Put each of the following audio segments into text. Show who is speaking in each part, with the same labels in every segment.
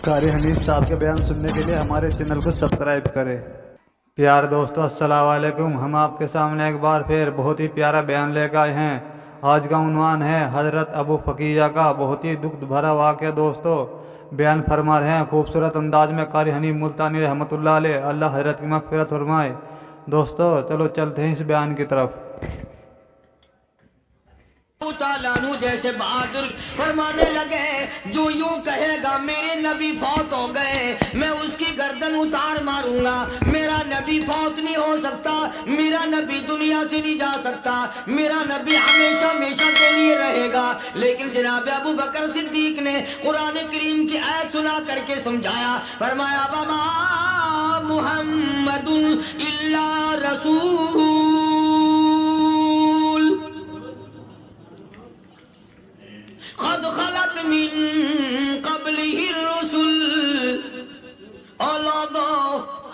Speaker 1: कारी हनीफ साहब के बयान सुनने के लिए हमारे चैनल को सब्सक्राइब करें। प्यार दोस्तों, अस्सलाम वालेकुम। हम आपके सामने एक बार फिर बहुत ही प्यारा बयान लेकर आए हैं। आज का उन्वान है हज़रत अबू फ़कीया का बहुत ही दुख भरा वाक़या। दोस्तों, बयान फरमा रहे हैं खूबसूरत अंदाज में कारी हनीफ मुल्तानी रहमतुल्लाह अलैह। अल्लाह हज़रत की मग़फ़िरत फरमाए। दोस्तों चलो चलते हैं इस बयान की तरफ।
Speaker 2: तालानु जैसे बहादुर फरमाने लगे, जो यूं कहेगा मेरे नबी फौत हो गए, मैं उसकी गर्दन उतार मारूंगा। मेरा नबी फौत नहीं हो सकता, मेरा नबी दुनिया से नहीं जा सकता, मेरा नबी हमेशा हमेशा के लिए रहेगा। लेकिन जनाब अबू बकर सिद्दीक ने कुरान करीम की आयत सुना करके समझाया। फरमाया वमा मुहम्मदुन इल्ला रसूल क़द ख़लत मिन क़ब्लिहि रुसूल। औलादो,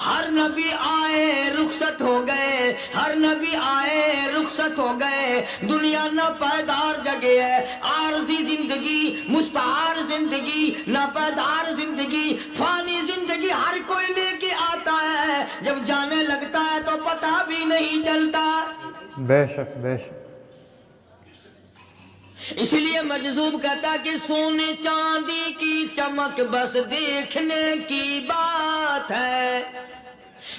Speaker 2: हर नबी आए रुखसत हो गए, हर नबी आए रुखसत हो गए। दुनिया ना पायदार जगह है, आरज़ी जिंदगी, मुस्तार जिंदगी, ना पायदार जिंदगी, फानी जिंदगी हर कोई लेके आता है। जब जाने लगता है तो पता भी नहीं चलता।
Speaker 1: बेशक बेशक।
Speaker 2: इसलिए मजजूब कहता कि सोने चांदी की चमक बस देखने की बात है,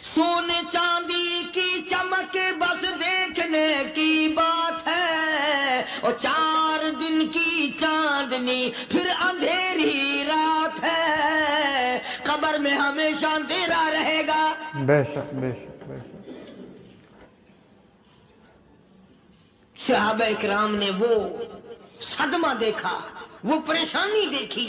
Speaker 2: सोने चांदी की चमक बस देखने की बात है। और 4 दिन की चांदनी फिर अंधेरी रात है, कब्र में हमेशा अंधेरा रहेगा।
Speaker 1: बेशक बेशक बेशक।
Speaker 2: सहाबा इकराम ने वो सदमा देखा, वो परेशानी देखी,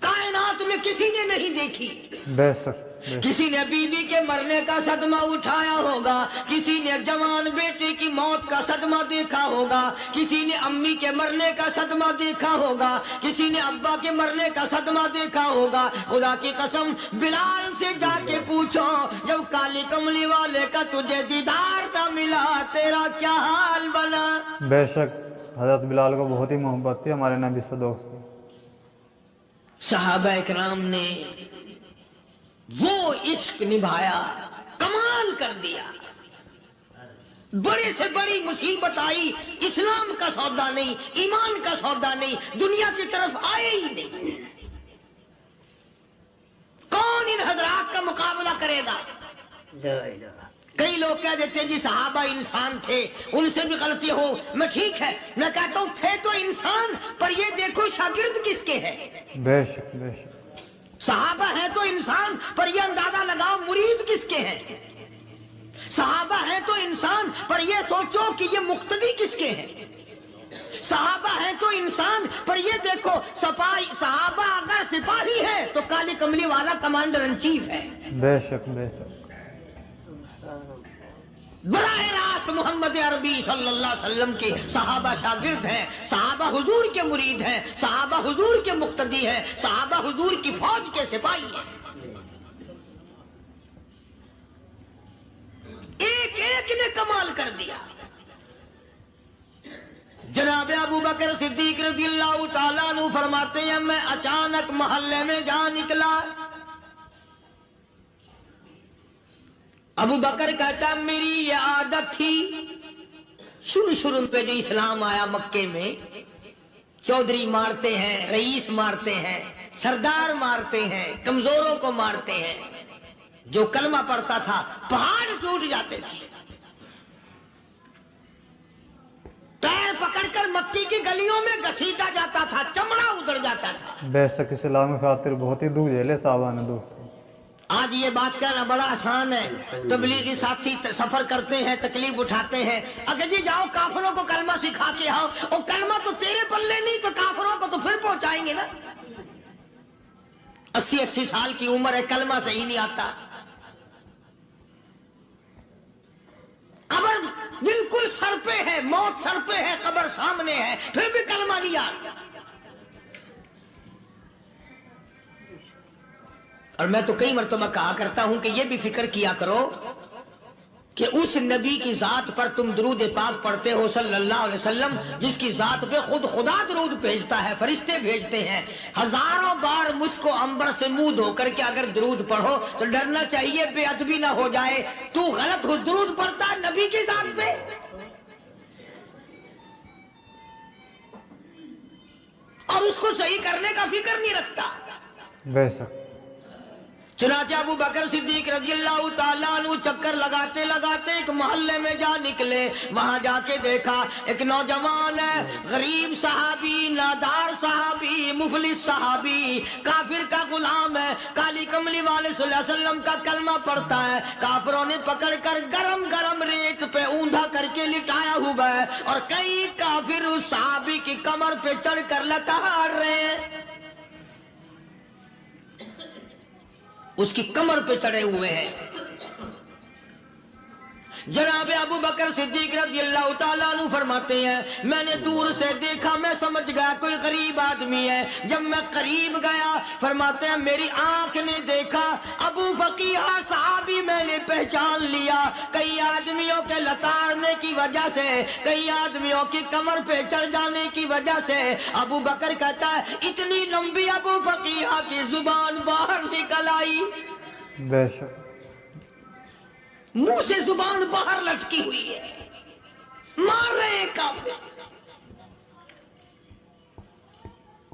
Speaker 2: कायनात में किसी ने नहीं देखी।
Speaker 1: बेशक।
Speaker 2: किसी ने बीवी के मरने का सदमा उठाया होगा, किसी ने जवान बेटे की मौत का सदमा देखा होगा, किसी ने अम्मी के मरने का सदमा देखा होगा, किसी ने अब्बा के मरने का सदमा देखा होगा। खुदा की कसम, बिलाल से जाके पूछो, जब काली कमली वाले का तुझे दीदार था मिला, तेरा क्या हाल बना।
Speaker 1: बेशक, हजरत बिलाल को बहुत ही मोहब्बत थी हमारे नबी से। दोस्तों,
Speaker 2: सहाबा इकराम ने वो इश्क निभाया, कमाल कर दिया। बड़े से बड़ी मुसीबत आई, इस्लाम का सौदा नहीं, ईमान का सौदा नहीं, दुनिया की तरफ आए ही नहीं। कौन इन हजरात का मुकाबला करेगा। कई लोग कह देते हैं जी सहाबा इंसान थे, उनसे भी गलती हो। मैं ठीक है, मैं कहता हूं थे तो इंसान, पर ये देखो शागिर्द किसके हैं।
Speaker 1: बेशक बेशक।
Speaker 2: सहाबा है तो इंसान, पर ये अंदाजा लगाओ मुरीद किसके हैं। सहाबा है तो इंसान, पर ये सोचो कि ये मुक्तदी किसके हैं। सहाबा है तो इंसान, पर ये देखो सपाही, सहाबा अगर सिपाही है तो काली कमली वाला कमांडर इन चीफ है।
Speaker 1: बेशक बेशक।
Speaker 2: बराह रास्त मोहम्मद अरबी सल्लल्लाहु अलैहि वसल्लम के सहाबा शागिर्द हैं, सहाबा हुजूर के मुरीद हैं, सहाबा हुजूर के मुक्तदी हैं, सहाबा हुजूर की फौज के सिपाही हैं। एक एक ने कमाल कर दिया। जनाब अबू बकर सिद्दीक रज़ियल्लाहु ताला अन्हु फरमाते हैं, मैं अचानक मोहल्ले में जा निकला। अबू बकर कहता मेरी ये आदत थी, शुरू पे जो इस्लाम आया मक्के में, चौधरी मारते हैं, रईस मारते हैं, सरदार मारते हैं, कमजोरों को मारते हैं। जो कलमा पढ़ता था पहाड़ टूट जाते थे। पैर पकड़कर मक्की की गलियों में घसीटा जाता था, चमड़ा उतर जाता था।
Speaker 1: बेशक, इस्लाम की खातिर बहुत ही दुख झेले साहबा ने। दोस्तों,
Speaker 2: आज ये बात करना बड़ा आसान है। तबलीगी साथी सफर करते हैं, तकलीफ उठाते हैं, अगर जी जाओ काफिरों को कलमा सिखा के आओ। और कलमा तो तेरे पल्ले नहीं तो काफिरों को तो फिर पहुंचाएंगे ना। 80-80 साल की उम्र है, कलमा सही नहीं आता। कब्र बिल्कुल सर पे है, मौत सर पे है, कब्र सामने है, फिर भी कलमा नहीं आता। और मैं तो कई मरतबा कहा करता हूं कि ये भी फिक्र किया करो کہ اس نبی کی ذات پر تم درود پاک پڑھتے ہو صلی اللہ علیہ وسلم، جس کی ذات پہ خود خدا درود بھیجتا ہے، فرشتے بھیجتے ہیں، ہزاروں بار مجھ کو عنبر سے منہ دھو کر کے اگر درود پڑھو تو ڈرنا چاہیے بے ادبی نہ ہو جائے، تو غلط ہو درود پڑھتا ہے نبی کی ذات پہ۔ اور اس کو صحیح کرنے کا فکر نہیں رکھتا۔
Speaker 1: بے شک۔
Speaker 2: چنانچہ ابو بکر صدیق رضی اللہ تعالیٰ عنہ چکر لگاتے لگاتے ایک محلے میں جا نکلے، وہاں جا کے دیکھا ایک نوجوان ہے، غریب صحابی، نادار صحابی، مفلس صحابی، کافر کا غلام ہے، کالی کملی والے صلی اللہ علیہ وسلم کا کلمہ پڑھتا ہے، کافروں نے پکڑ کر گرم گرم ریت پہ اوندا کر کے لٹایا ہوا ہے، اور کئی کافر اس صحابی کی کمر پہ چڑھ کر لتاڑ رہے ہیں، اس کی کمر پہ چڑھے ہوئے ہیں۔ جناب ابو بکر صدیق رضی اللہ تعالیٰ عنہ فرماتے ہیں میں نے دور سے دیکھا، میں سمجھ گیا کوئی غریب آدمی ہے، جب میں قریب گیا فرماتے ہیں میری آنکھ نے دیکھا ابو فقیہ صحابی، میں نے پہچان لیا، کئی آدمیوں کے لتاڑنے کی وجہ سے، کئی آدمیوں کی کمر پہ چڑھ جانے کی وجہ سے ابو بکر کہتا ہے اتنی لمبی ابو فقیہ کی زبان باہر نکل آئی،
Speaker 1: بے شک،
Speaker 2: منہ سے زبان باہر لٹکی ہوئی ہے، مار رہے ہیں کافر۔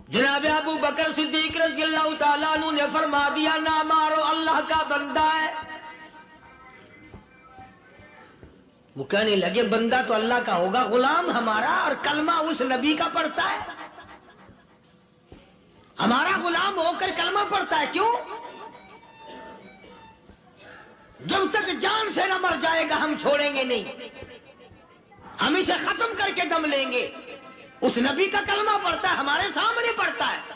Speaker 2: جناب ابو بکر صدیق رضی اللہ تعالیٰ عنہ نے فرما دیا نہ مارو، اللہ کا بندہ ہے۔ وہ کہنے لگے بندہ تو اللہ کا ہوگا، غلام ہمارا، اور کلمہ اس نبی کا پڑھتا ہے، ہمارا غلام ہو کر کلمہ پڑھتا ہے، کیوں؟ جب تک جان سے نہ مر جائے گا ہم چھوڑیں گے نہیں، ہم اسے ختم کر کے دم لیں گے۔ اس نبی کا کلمہ پڑھتا ہے، ہمارے سامنے پڑھتا ہے۔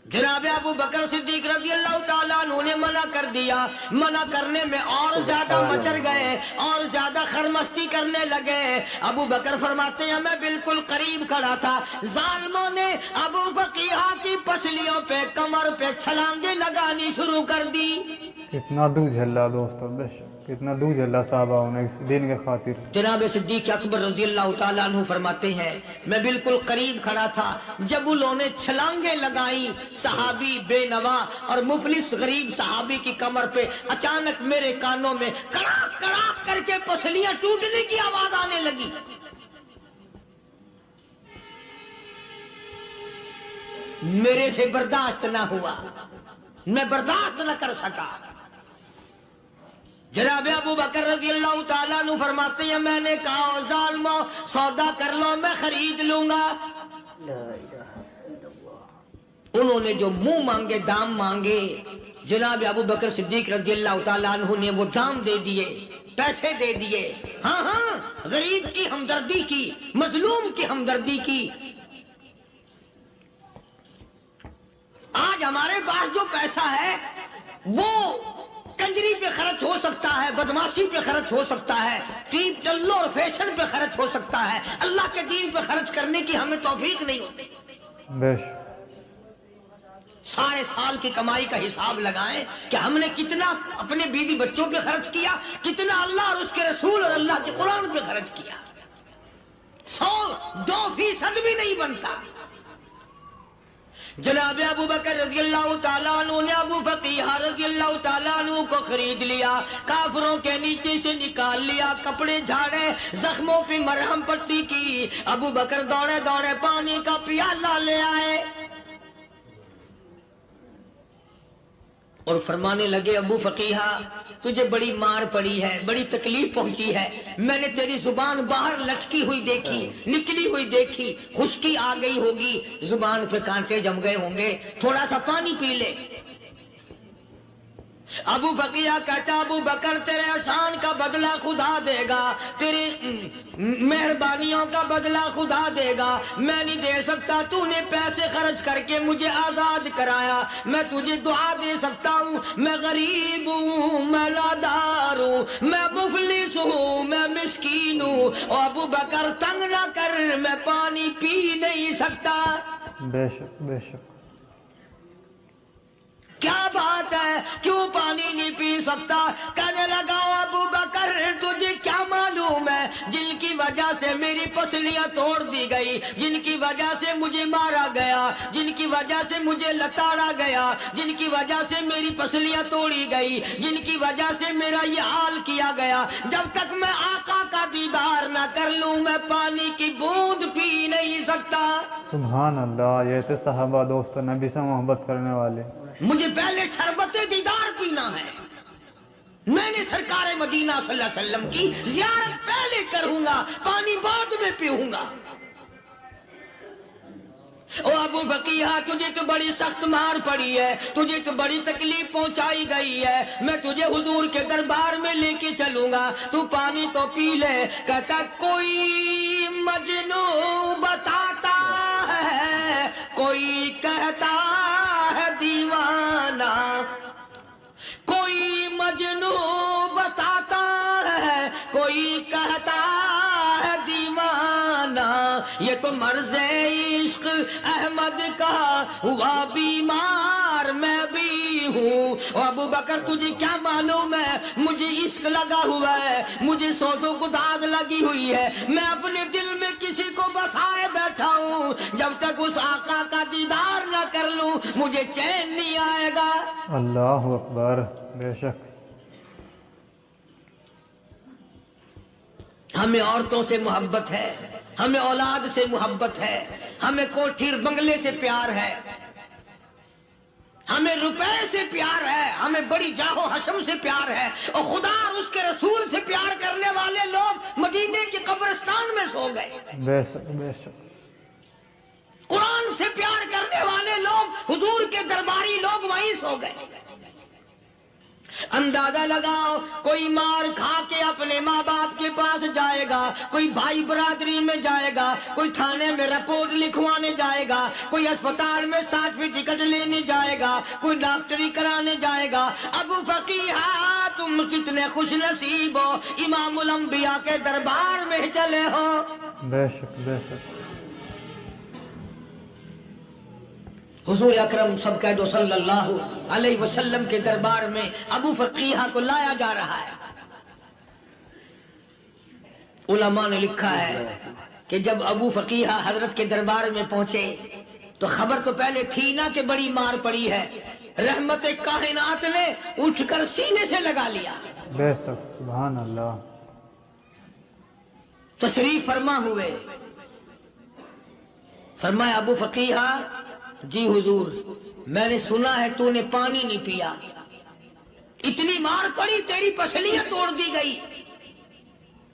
Speaker 2: جناب ابو بکر صدیق رضی اللہ تعالیٰ عنہ نے منع کر دیا، منع کرنے میں اور زیادہ مچر گئے، اور زیادہ خرمستی کرنے لگے۔ ابو بکر فرماتے ہیں میں بالکل قریب کھڑا تھا، ظالموں نے ابو فقیہ کی پسلیوں پہ، کمر پہ چھلانگیں لگانی شروع کر دی۔
Speaker 1: کتنا دودھ جھلا دوستو، بے شک کتنا دودھ جھلا صحابہ انہیں اس دین کے خاطر۔
Speaker 2: جناب صدیق اکبر رضی اللہ تعالیٰ عنہ فرماتے ہیں میں بالکل قریب کھڑا تھا، جب انہوں نے چھلانگیں لگائیں صحابی بے نوا اور مفلس غریب صحابی کی کمر پہ، اچانک میرے کانوں میں کڑاک کڑاک کر کے پسلیاں ٹوٹنے کی آواز آنے لگی۔ میرے سے برداشت نہ ہوا، میں برداشت نہ کر سکا۔ جناب ابو بکر رضی اللہ تعالیٰ عنہ فرماتے ہیں میں نے کہا ظالمو سودا کر لو، میں خرید لوں گا۔ انہوں نے جو منہ مانگے، دام مانگے، جناب ابو بکر صدیق رضی اللہ تعالیٰ عنہ نے وہ دام دے دیے، پیسے دے دیے۔ ہاں ہاں، غریب کی ہمدردی کی، مظلوم کی ہمدردی کی۔ آج ہمارے پاس جو پیسہ ہے وہ کنجری پہ خرچ ہو سکتا ہے، بدماشی پہ خرچ ہو سکتا ہے، ٹیپ ٹلو اور فیشن پہ خرچ ہو سکتا ہے، اللہ کے دین پہ خرچ کرنے کی ہمیں توفیق نہیں ہوتی۔
Speaker 1: بے شک،
Speaker 2: سارے سال کی کمائی کا حساب لگائیں کہ ہم نے کتنا اپنے بیوی بچوں پہ خرچ کیا، کتنا اللہ اور اس کے رسول اور اللہ کے قرآن پہ خرچ کیا، 100-2% بھی نہیں بنتا۔ جناب ابو بکر رضی اللہ تعالیٰ عنہ نے ابو فقیہ رضی اللہ تعالیٰ عنہ کو خرید لیا، کافروں کے نیچے سے نکال لیا، کپڑے جھاڑے، زخموں پہ مرہم پٹی کی۔ ابو بکر دوڑے دوڑے پانی کا پیالہ لے آئے اور فرمانے لگے ابو فقیہ تجھے بڑی مار پڑی ہے، بڑی تکلیف پہنچی ہے، میں نے تیری زبان باہر لٹکی ہوئی دیکھی، نکلی ہوئی دیکھی، خشکی آ گئی ہوگی، زبان پہ کانٹے جم گئے ہوں گے، تھوڑا سا پانی پی لے۔ ابو فقیہ کہتا ابو بکر تیرے احسان کا بدلہ خدا دے گا، تیری مہربانیوں کا بدلہ خدا دے گا، میں نہیں دے سکتا، تو نے پیسے خرچ کر کے مجھے آزاد کرایا، میں تجھے دعا دے سکتا ہوں، میں غریب ہوں، میں نادار ہوں، میں مفلس ہوں، میں مسکین ہوں، اور ابو بکر تنگ نہ کر، میں پانی پی نہیں سکتا۔
Speaker 1: بے شک، بے شک،
Speaker 2: کیا بات बात है, क्यों पानी नहीं पी सकता? कहने लगा अबू बकर तुझे क्या मालूम है, जिनकी वजह से मेरी पसलियां तोड़ दी गई, जिनकी वजह से मुझे मारा गया, जिनकी वजह से मुझे लताड़ा गया, जिनकी वजह से मेरी पसलियां तोड़ी गई, जिनकी वजह से मेरा ये हाल किया गया, जब तक मैं आका का दीदार न कर लूं मैं पानी की बूंद पी नहीं सकता।
Speaker 1: सुभान अल्लाह, ये थे सहाबा दोस्तों, नबी से मोहब्बत करने वाले।
Speaker 2: मुझे पहले शरबत दीदार पीना है, मैंने सरकार मदीना सल्लल्लाहु अलैहि वसल्लम की ज़ियारत पहले करूंगा, पानी बाद में पीऊंगा। ओ अबू बकीहा, तुझे तो बड़ी सख्त मार पड़ी है, तुझे तो बड़ी तकलीफ पहुंचाई गई है, मैं तुझे हुजूर के दरबार में लेके चलूंगा, तू पानी तो पी ले। कहता कोई मजनू बताता है, कोई कहता है दीवाना, कोई मजनू बताता है, कोई कहता है दीवाना, ये तो मर्ज़े इश्क अहमद का हुआ बीमार मैं भी हूँ। अबू बकर तुझे क्या मालूम है, मुझे इश्क लगा हुआ है, मुझे सोचो गुदाद लगी हुई है, मैं अपने दिल में किसी को बसाए बैठा हूँ, जब तक उस आका का दीदार न कर लूं मुझे चैन नहीं आएगा।
Speaker 1: अल्लाह अकबर, बेशक।
Speaker 2: हमें औरतों से मोहब्बत है, हमें औलाद से मोहब्बत है, हमें कोठी बंगले से प्यार है, हमें रुपए से प्यार है, हमें बड़ी जाहो हशम से प्यार है, और खुदा और उसके रसूल से प्यार करने वाले लोग मदीने के कब्रिस्तान में सो गए।
Speaker 1: बेशक बेशक।
Speaker 2: कुरान से प्यार करने वाले लोग, हुजूर के दरबारी लोग वहीं सो गए। अंदाजा लगाओ, कोई मार खा के अपने माँ बाप के पास जाएगा, कोई भाई बरादरी में जाएगा, कोई थाने में रिपोर्ट लिखवाने जाएगा, कोई अस्पताल में सर्टिफिकेट लेने जाएगा, कोई डॉक्टरी कराने जाएगा। अबू फकीहा तुम कितने खुश नसीब हो, इमामुल अंबिया के दरबार में चले हो।
Speaker 1: बेशक बेशक।
Speaker 2: हुजूर अकरम सब कह दो सल्लल्लाहु अलैहि वसल्लम के दरबार में अबू फकीहा को लाया जा रहा है। उलमा ने लिखा है कि जब अबू फकीहा हजरत के दरबार में पहुंचे तो खबर तो पहले थी ना कि बड़ी मार पड़ी है, रहमत कायनात ने उठकर सीने से लगा लिया।
Speaker 1: बेशक, सुभान अल्लाह।
Speaker 2: तशरीफ फरमा हुए, फरमाया अबू फकीहा जी हुजूर, मैंने सुना है तूने पानी नहीं पिया, इतनी मार पड़ी, तेरी पसलियां तोड़ दी गई,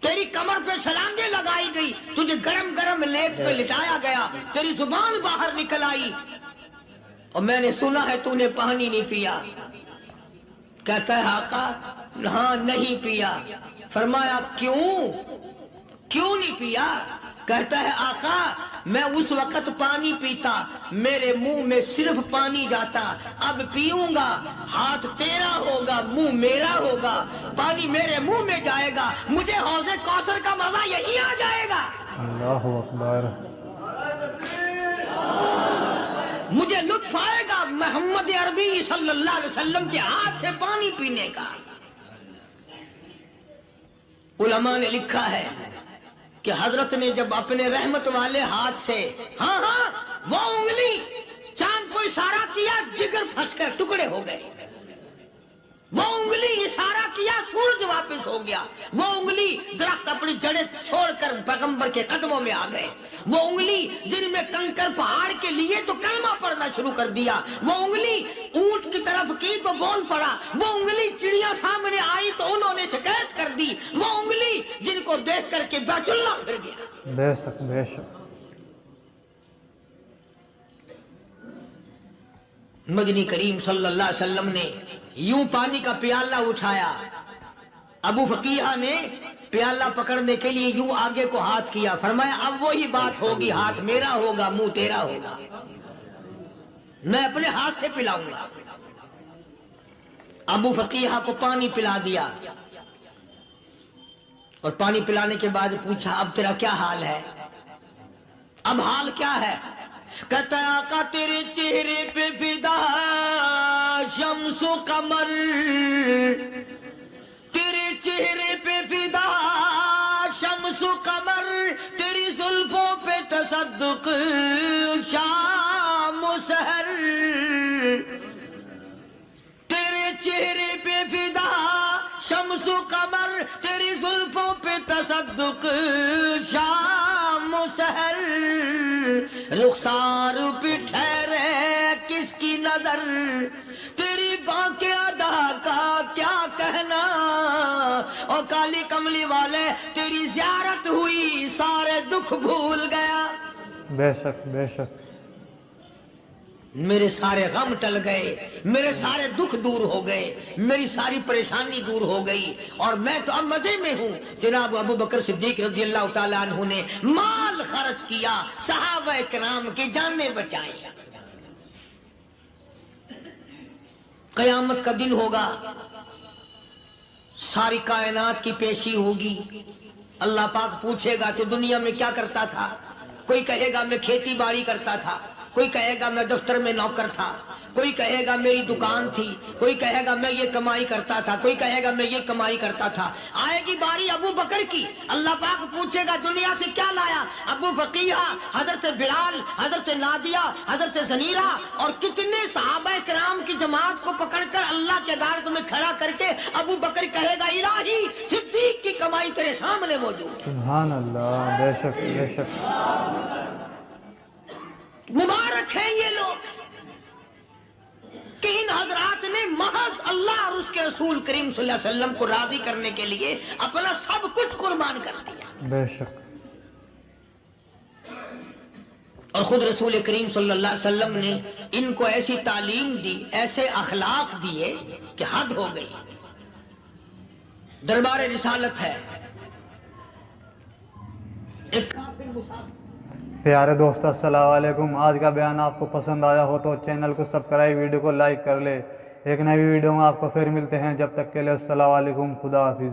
Speaker 2: तेरी कमर पे छलांगे लगाई गई, तुझे गरम गरम लेप पे लिटाया गया, तेरी जुबान बाहर निकल आई, और मैंने सुना है तूने पानी नहीं पिया। कहता है आका हाँ नहीं पिया। फरमाया क्यों, क्यों नहीं पिया? कहता है आका मैं उस वक्त पानी पीता, मेरे मुंह में सिर्फ पानी जाता, अब पीऊंगा हाथ तेरा होगा, मुंह मेरा होगा, पानी मेरे मुंह में जाएगा, मुझे हौज़े कौसर का मजा यही आ जाएगा।
Speaker 1: अल्लाहु अकबर।
Speaker 2: मुझे लुत्फ आएगा मोहम्मद अरबी सल्लल्लाहु अलैहि वसल्लम के हाथ से पानी पीने का। उलमा ने लिखा है कि हजरत ने जब अपने रहमत वाले हाथ से हाँ वो उंगली चांद को इशारा किया, जिगर फंसकर टुकड़े हो गए, वो उंगली इशारा किया, सूरज वापस हो गया, वो उंगली दरख्त अपनी जड़ें छोड़कर पैगंबर के कदमों में आ गए, वो उंगली जिनमें कंकर पहाड़ के लिए तो कलमा पढ़ना शुरू कर दिया, वो उंगली ऊंट की तरफ की तो बोल पड़ा, वो उंगली चिड़िया सामने आई तो उन्होंने शिकायत कर दी, वो उंगली जिनको देख करके बैतुल्लाह फिर गया।
Speaker 1: बेशक बेशक।
Speaker 2: मदनी करीम सल्लल्लाहु अलैहि वसल्लम ने यूं पानी का प्याला उठाया, अबू फकीहा ने प्याला पकड़ने के लिए यूं आगे को हाथ किया, फरमाया अब वही बात होगी, हाथ मेरा होगा मुंह तेरा होगा, मैं अपने हाथ से पिलाऊंगा। अबू फकीहा को पानी पिला दिया और पानी पिलाने के बाद पूछा अब तेरा क्या हाल है, अब हाल क्या है? कहता आका तेरे चेहरे पे फिदा शम्स शम्स व कमर तेरे चेहरे पे फिदा, शम्स व कमर तेरी जुल्फों पे तसद्दुक, शाम व सहर तेरे चेहरे पे फिदा, शम्स व कमर तेरी जुल्फों पे तसद्दुक, शाम व सहर रुखसार पे ठहरे किसकी नजर, तेरी बांके अदा का क्या कहना, और काली कमली वाले तेरी ज़ियारत हुई सारे दुख भूल गया,
Speaker 1: बेशक बेशक।
Speaker 2: मेरे सारे गम टल गए, मेरे सारे दुख दूर हो गए, मेरी सारी परेशानी दूर हो गई, और मैं तो अब मजे में हूँ। जनाब अबू बकर सिद्दीक रज़ी अल्लाह तआला अन्हु ने माल खर्च किया, सहाबा किराम की जानें बचाई। कयामत का दिन होगा, सारी कायनात की पेशी होगी, अल्लाह पाक पूछेगा कि दुनिया में क्या करता था। कोई कहेगा मैं खेती बाड़ी करता था, कोई कहेगा मैं दफ्तर में नौकर था, कोई कहेगा मेरी दुकान थी, कोई कहेगा मैं ये कमाई करता था, कोई कहेगा मैं ये कमाई करता था। आएगी बारी अबू बकर की, अल्लाह पाक पूछेगा दुनिया से क्या लाया। अबू बकीहा, हजरत बिलाल, हजरत नादिया, हजरत जनीरा और कितने सहाबा किराम की जमात को पकड़कर अल्लाह के अदालत में खड़ा करके अबू बकर कहेगा इलाही सिद्दीक की कमाई तेरे सामने मौजूद।
Speaker 1: सुभान अल्लाह, बेशक बेशक।
Speaker 2: मुबारक है ये लोग कि इन हजरात ने महज अल्लाह और उसके रसूल करीम सल्लल्लाहु अलैहि वसल्लम को राजी करने के लिए अपना सब कुछ कुर्बान कर दिया।
Speaker 1: बेशक।
Speaker 2: और खुद रसूल करीम सल्लल्लाहु अलैहि वसल्लम ने इनको ऐसी तालीम दी, ऐसे अखलाक दिए कि हद हो गई। दरबार रिसालत है, एक काफिर मुसाफिर।
Speaker 1: प्यारे दोस्तों अस्सलाम वालेकुम। आज का बयान आपको पसंद आया हो तो चैनल को सब्सक्राइब, वीडियो को लाइक कर ले। एक नई वीडियो में आपको फिर मिलते हैं, जब तक के लिए अस्सलाम वालेकुम, खुदा हाफिज।